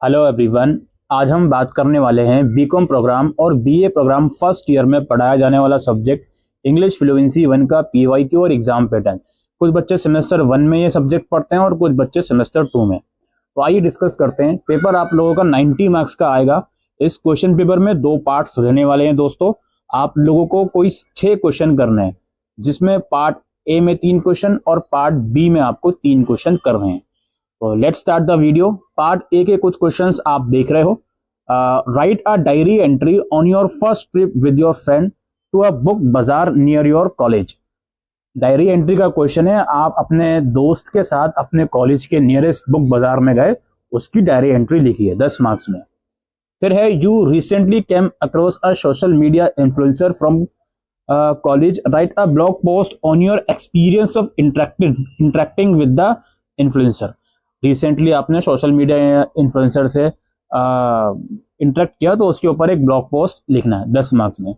Hello everyone. आज हम बात करने वाले हैं बीकॉम प्रोग्राम और बीए प्रोग्राम फर्स्ट ईयर में पढ़ाया जाने वाला सब्जेक्ट इंग्लिश फ्लुएंसी वन का पीवाईक्यू और एग्जाम पैटर्न। कुछ बच्चे सेमेस्टर वन में ये सब्जेक्ट पढ़ते हैं और कुछ बच्चे सेमेस्टर टू में। तो आइए डिस्कस करते हैं। पेपर आप लोगों का 90 मार्क्स का आएगा। इस क्वेश्चन पेपर में दो पार्ट्स रहने वाले हैं दोस्तों। आप लोगों को कोई 6 क्वेश्चन करने हैं, जिसमें पार्ट ए में 3 क्वेश्चन और पार्ट बी में आपको 3 क्वेश्चन करने हैं। तो let's start the video. Part A के कुछ क्वेश्चंस आप देख रहे हो। Write a diary entry on your first trip with your friend to a book bazaar near your college. Diary entry का क्वेश्चन है, आप अपने दोस्त के साथ अपने कॉलेज के नियरेस्ट बुक बाजार में गए, उसकी डायरी एंट्री लिखी है 10 मार्क्स में। फिर है you recently came across a social media influencer from college, right a blog post on your experience of interacting with the influencer. Recently आपने सोशल मीडिया इन्फ्लुएंसर से इंटरेक्ट किया तो उसके ऊपर एक ब्लॉग पोस्ट लिखना है 10 मार्क्स में।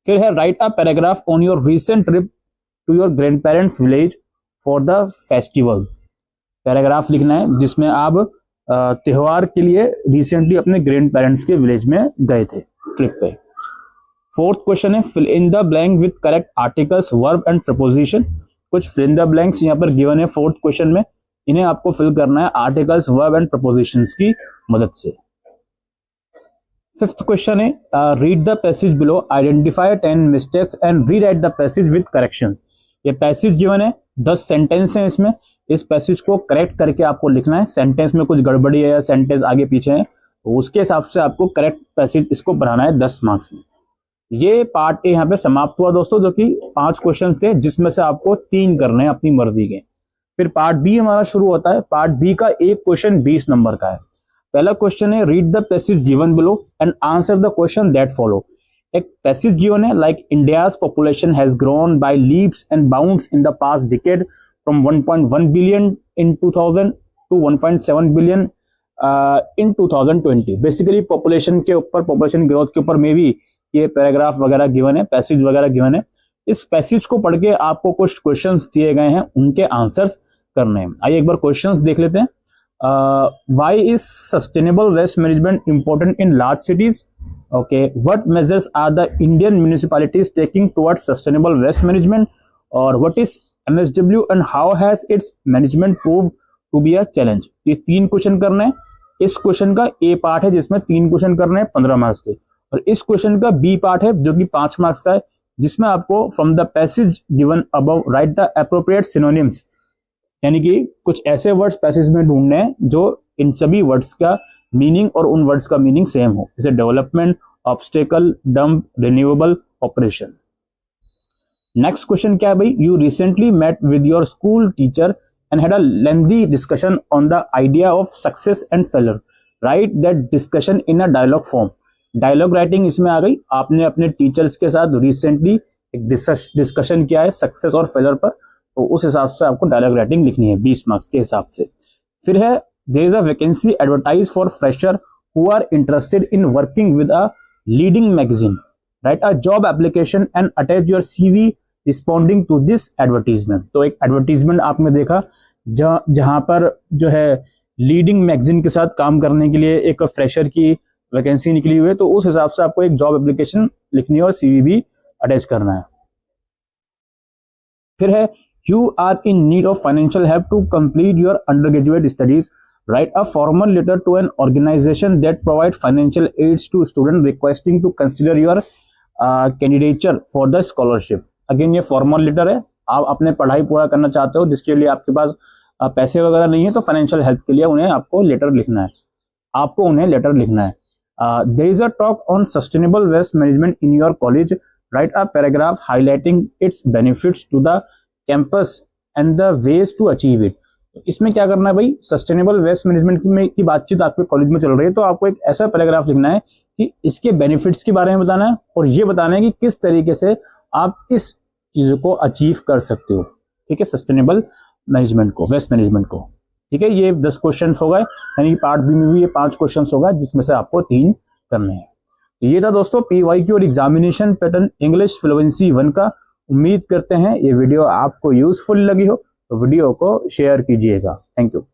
फिर है write a paragraph on your recent trip to your grandparents village for the festival. Paragraph लिखना है जिसमें आप त्योहार के लिए रिसेंटली अपने ग्रैंड पेरेंट्स के विलेज में गए थे ट्रिप पे। फोर्थ क्वेश्चन है fill in the blank with correct articles verb and preposition. कुछ फिल इन द ब्लैंक्स यहाँ पर गिवन है फोर्थ क्वेश्चन में, इन्हें आपको फिल करना है आर्टिकल्स वर्ब एंड प्रपोजिशंस की मदद से। फिफ्थ क्वेश्चन है read the passage below, identify 10 mistakes and rewrite the passage with corrections. ये पैसेज गिवन है, 10 सेंटेंस हैं इसमें। इस पैसेज को करेक्ट करके आपको लिखना है। सेंटेंस में कुछ गड़बड़ी है या सेंटेंस आगे पीछे है तो उसके हिसाब से आपको करेक्ट पैसेज इसको बनाना है 10 मार्क्स में। ये पार्ट ए यहाँ पे समाप्त हुआ दोस्तों, जो कि 5 क्वेश्चन थे जिसमें से आपको 3 करने हैं अपनी मर्जी के। फिर पार्ट बी हमारा शुरू होता है। पार्ट बी का एक क्वेश्चन 20 नंबर का है। पहला क्वेश्चन है read the passage given below and answer the question that follow. एक पैसेज गिवन है like India's population has grown by leaps and bounds in the past decade from 1.1 billion in 2000 to 1.7 billion in 2020। Basically population के ऊपर, population growth के ऊपर में भी ये paragraph वगैरह गिवन है, पैसेज वगैरह गिवन है। इस पैसेज को पढ़ के आपको कुछ क्वेश्चंस दिए गए हैं, उनके आंसर्स करने हैं। आइए एक बार क्वेश्चंस देख लेते हैं। Why is sustainable waste management important in large cities? Okay, what measures are the Indian municipalities taking towards sustainable waste management? और what is MSW and how has its management prove to be a challenge? ये 3 question करने हैं। इस question का ए part है जिसमें 3 question करने हैं 15 मार्क्स के, और इस क्वेश्चन का बी पार्ट है जो कि 5 मार्क्स का है, जिसमें आपको from the passage given above right the appropriate synonyms. यानी कि कुछ ऐसे वर्ड्स पैसेज में ढूंढने हैं जो इन सभी वर्ड्स का मीनिंग और उन वर्ड्स का मीनिंग सेम हो, जैसे development, obstacle, dump, renewable, operation. Next question क्या है भाई? You recently met with your school teacher and had a lengthy discussion on the idea of success and failure, write that discussion in a dialogue form. Dialogue writing इसमें आ गई। आपने अपने teachers के साथ रिसेंटली एक डिस्कशन किया है सक्सेस और फेलियर पर, तो उस हिसाब से आपको डायलॉग राइटिंग लिखनी है 20 मार्क्स के हिसाब से। फिर है there is a vacancy advertise for fresher who are interested in working with a leading magazine, write a job application and attach your CV responding to this advertisement. तो एक advertisement आपने देखा जहां पर जो है लीडिंग मैगजीन के साथ काम करने के लिए एक फ्रेशर की वैकेंसी निकली हुई है, तो उस हिसाब से आपको एक जॉब एप्लीकेशन लिखनी है और सीवी भी अटैच करना है। फिर है you are in need of financial help to complete your undergraduate studies, write a formal letter to an organisation that provide financial aids to student requesting to consider your candidature for the scholarship. Again ये formal letter है, आप अपने पढ़ाई पूरा करना चाहते हो जिसके लिए आपके पास पैसे वगैरह नहीं है, तो फाइनेंशियल हेल्प के लिए उन्हें आपको लेटर लिखना है, आपको उन्हें लेटर लिखना है। There is a talk on sustainable waste management in your college. Write a paragraph highlighting its benefits to the campus and the ways to achieve it. इसमें क्या करना है भाई? सस्टेनेबल वेस्ट मैनेजमेंट की बातचीत आपके कॉलेज में चल रही है, तो आपको एक ऐसा पैराग्राफ लिखना है कि इसके बेनिफिट्स के बारे में बताना है और ये बताना है कि किस तरीके से आप इस चीज को अचीव कर सकते हो। ठीक है, सस्टेनेबल मैनेजमेंट को, वेस्ट मैनेजमेंट को। ठीक है, ये 10 क्वेश्चन हो गए, यानी कि पार्ट बी में भी ये 5 क्वेश्चन होगा जिसमें से आपको 3 करने हैं। तो ये था दोस्तों पीवाईक्यू और एग्जामिनेशन पैटर्न इंग्लिश फ्लुएंसी 1 का। उम्मीद करते हैं ये वीडियो आपको यूजफुल लगी हो, तो वीडियो को शेयर कीजिएगा। Thank you.